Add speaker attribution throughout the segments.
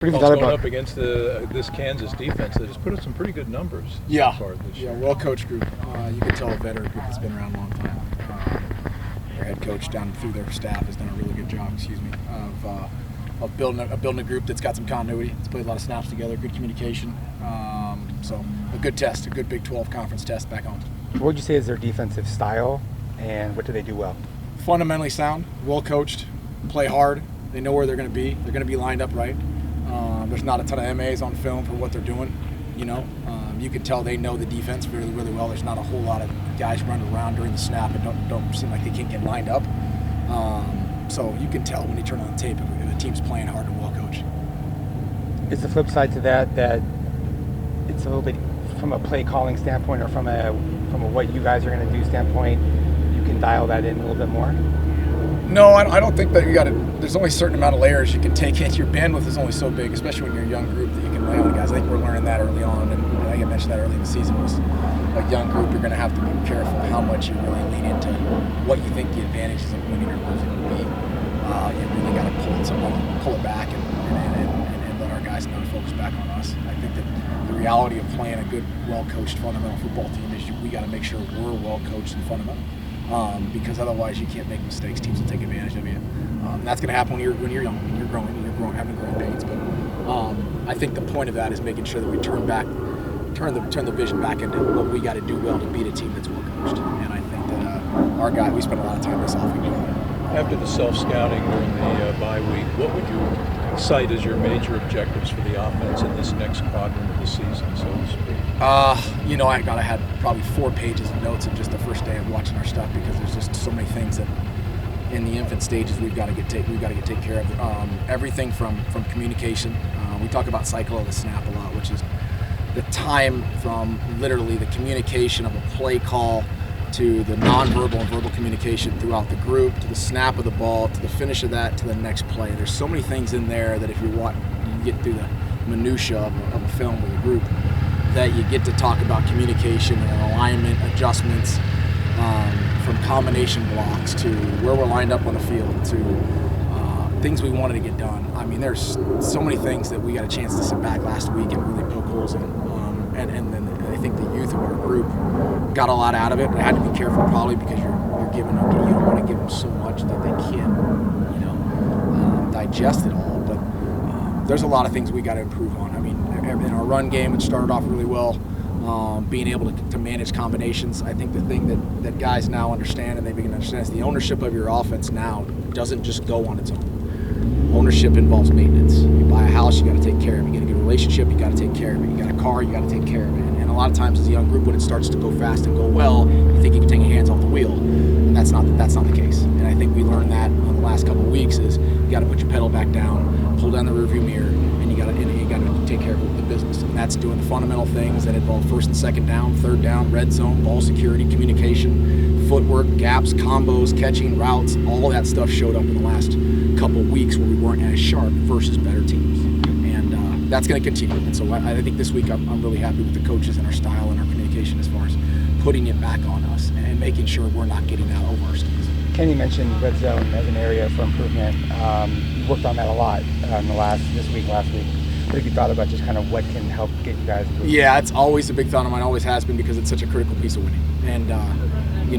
Speaker 1: What have you thought about up against this Kansas defense that has put up some pretty good numbers so far this year?
Speaker 2: Well-coached group. You can tell a veteran group that's been around a long time. Their head coach down through their staff has done a really good job, of building a group that's got some continuity. It's played a lot of snaps together, good communication. So a good test, a good Big 12 conference test back home.
Speaker 3: What would you say is their defensive style, and what do they do well?
Speaker 2: Fundamentally sound, well-coached, play hard. They know where they're going to be. They're going to be lined up right. There's not a ton of MAs on film for what they're doing. You can tell they know the defense really, really well. There's not a whole lot of guys running around during the snap and don't seem like they can't get lined up. So you can tell when you turn on the tape if a team's playing hard and well coached.
Speaker 3: Is the flip side to that it's a little bit from a play calling standpoint, or from a what you guys are going to do standpoint, you can dial that in a little bit more?
Speaker 2: No, I don't think that there's only a certain amount of layers you can take in. Your bandwidth is only so big, especially when you're a young group, that you can lay on guys. I think we're learning that early on, and I think I mentioned that early in the season, was a young group, you're going to have to be careful how much you really lean into what you think the advantages of winning or losing will be. You really got to pull it back and let our guys know to focus back on us. I think that the reality of playing a good, well-coached fundamental football team is we got to make sure we're well-coached and fundamental. Because otherwise you can't make mistakes. Teams will take advantage of you. That's going to happen when you're young, when you're growing, having growing pains. But I think the point of that is making sure that we turn the vision back into what we got to do well to beat a team that's well coached. And I think that our guy, we spent a lot of time this offseason doing that.
Speaker 1: After the self-scouting during the bye week, what would you cite as your major objectives for the offense in this next quadrant of the season, so to speak?
Speaker 2: I had probably 4 pages of notes of just the first day of watching our stuff, because there's just so many things that in the infant stages we've got to get taken care of. Everything from communication. We talk about cycle of the snap a lot, which is the time from literally the communication of a play call to the nonverbal and verbal communication throughout the group, to the snap of the ball, to the finish of that, to the next play. There's so many things in there that if you get through the minutia of a film with a group, that you get to talk about communication and alignment, adjustments, from combination blocks to where we're lined up on the field to things we wanted to get done. I mean, there's so many things that we got a chance to sit back last week and really poke holes in. And then I think the youth of our group got a lot out of it. I had to be careful probably because you don't want to give them so much that they can't, digest it all. But there's a lot of things we got to improve on. I mean, in our run game, it started off really well. Being able to manage combinations. I think the thing that guys now understand, and they begin to understand, is the ownership of your offense now doesn't just go on its own. Ownership involves maintenance. You buy a house, you got to take care of it. You get a good relationship, you got to take care of it. You got a car, you got to take care of it. And a lot of times as a young group, when it starts to go fast and go well, you think you can take your hands off the wheel. And that's not the case. And I think we learned that in the last couple of weeks is you got to put your pedal back down, pull down the rearview mirror, and you got to take care of the business. And that's doing the fundamental things that involve first and second down, third down, red zone, ball security, communication, footwork, gaps, combos, catching, routes. All that stuff showed up in the last couple weeks where we weren't as sharp versus better teams. And that's going to continue. And so I think this week I'm really happy with the coaches and our style and our communication as far as putting it back on us and making sure we're not getting out over our skis.
Speaker 3: Kenny mentioned red zone as an area for improvement. You worked on that a lot last week. What have you thought about just kind of what can help get you guys improved?
Speaker 2: Yeah, it's always a big thought of mine, always has been, because it's such a critical piece of winning. And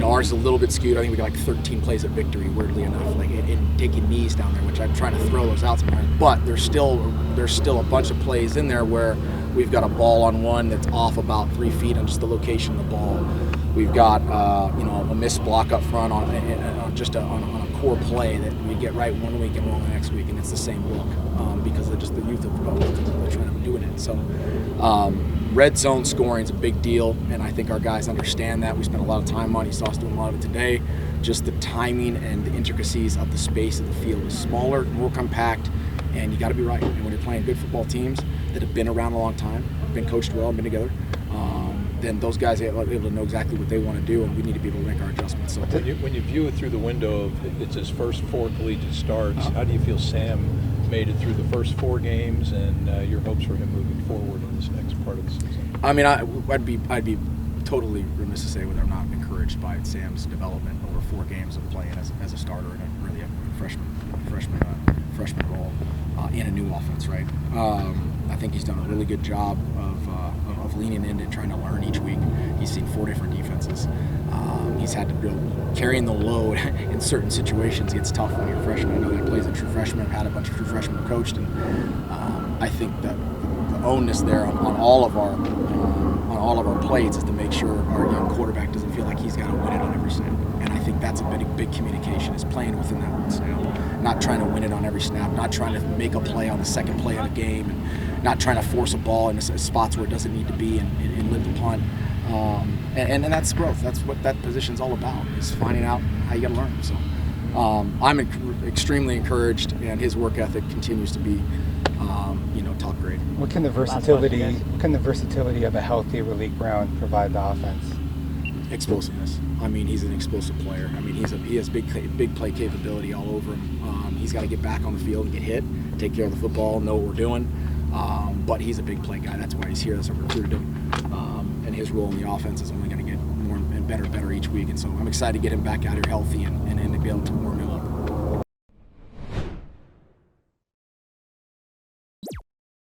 Speaker 2: ours is a little bit skewed. I think we got like 13 plays of victory, weirdly enough, like and taking knees down there, which I'm trying to throw those out sometimes. But there's still a bunch of plays in there where we've got a ball on one that's off about 3 feet on just the location of the ball. We've got a missed block up front on a core play that we get right one week and wrong the next week, and it's the same look because of just the youth of they're trying to do it. So red zone scoring is a big deal, and I think our guys understand that. We spent a lot of time on it. You saw us doing a lot of it today. Just the timing and the intricacies of the space of the field is smaller, more compact, and you got to be right. And when you're playing good football teams that have been around a long time, been coached well, been together, then those guys are able to know exactly what they want to do, and we need to be able to make our adjustments. So
Speaker 1: when you view it through the window of it's his first 4 collegiate starts, how do you feel Sam made it through the first 4 games, and your hopes for him moving forward in this next part of the season?
Speaker 2: I mean, I'd be totally remiss to say whether I'm not encouraged by Sam's development over 4 games of playing as a starter in a freshman role. in a new offense, right? I think he's done a really good job of leaning into trying to learn each week. He's seen 4 different defenses. He's had to build, carrying the load in certain situations gets tough when you're a freshman. I know he plays a true freshman. I've had a bunch of true freshmen coached, and I think that the onus there on all of our plates is to make sure our young quarterback doesn't feel like he's got to win it on every snap. And I think that's a big communication, is playing within that one snap, not trying to win it on every snap, not trying to make a play on the second play of the game, and not trying to force a ball in spots where it doesn't need to be and live the punt. And that's growth. That's what that position's all about, is finding out how you got to learn. So I'm extremely encouraged, and his work ethic continues to be, top grade.
Speaker 3: What can the versatility of a healthy Raleek Brown provide the offense?
Speaker 2: Explosiveness. I mean, he's an explosive player. I mean, he has big play capability all over him. He's got to get back on the field and get hit, take care of the football, know what we're doing. But he's a big play guy. That's why he's here. That's what recruited him. And his role in the offense is only going to get more and better each week. And so I'm excited to get him back out here healthy and to be able to warm him up.